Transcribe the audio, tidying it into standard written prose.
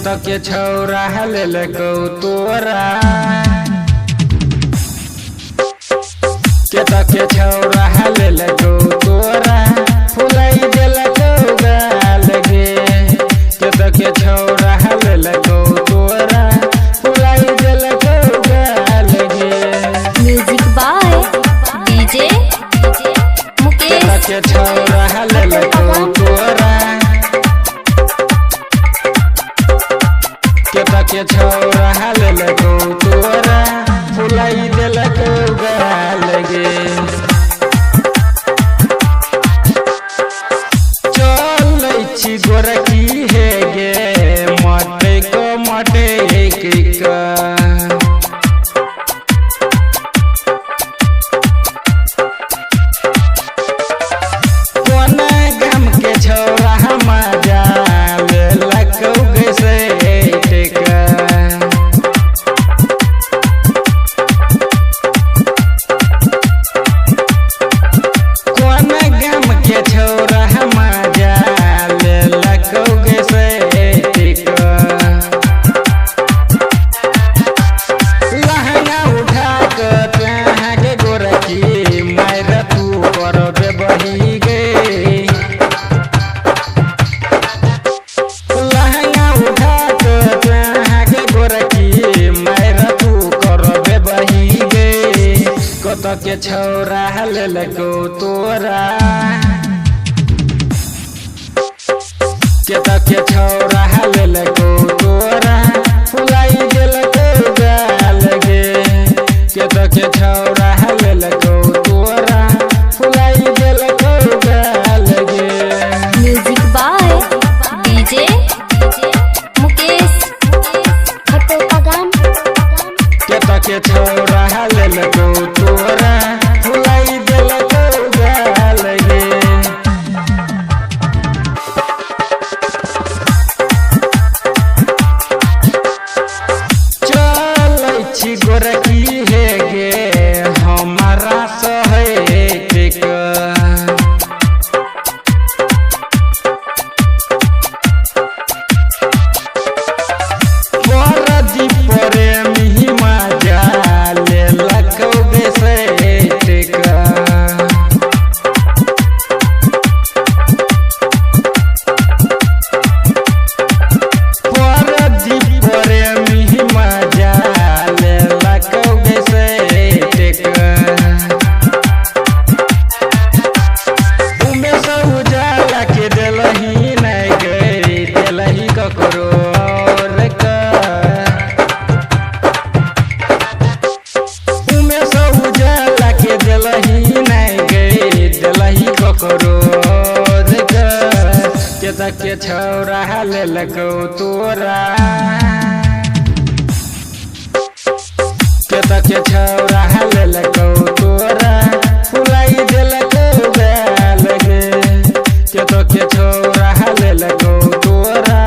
केत के छौरा लेलकौ तोरा केत के छौरा लेलकौ तोरा फुलाई देलकौ गाल गे केत के छौरा लेलकौ तोरा फुलाई देलकौ गाल गे। Music by DJ Mukesh. केत के छौरा लेलकौ तोरा केत के छौरा लेलकौ तोरा फुलाई देलकौ गाल गे। चलै छी गोरकी हे गे मटै को मटै का कोना गाम के छौरा मजा लेलकौ गैसे टेका कोना गाम के छौरा मजा लेलकौ गैसे टेका लहंगा उठा के तहाँ के गोरकी मार तू कर दे बही गे लहंगा उठा के तहाँ के गोरकी मार तू कर दे बही गे। कत के छौरा लेलकौ तोरा केत के छौरा लेलकौ तोरा फुलाई देलकौ गाल गे केत के छौरा लेलकौ तोरा फुलाई देलकौ गाल गे। Music by DJ Mukesh. केत के छौरा लेलकौ तोरा फुलाई देलकौ गाल गे। चलै छी गोरकी हे गे हमारा सहै का परदी प्रेमी मजा लेलकौ गैसे टेका परदी प्रेमी मजा लेलकौ गैसे टेका उमेश उजाला के देलही नहीं गई देलही ककरो और का उमेश उजाला के देलही नहीं गई देलही ककरो और का केत के छौरा लेलकौ तोरा केत के छौरा लेलकौ तोरा फुलाई देलकौ गाल गे केत के छौरा लेलकौ तोरा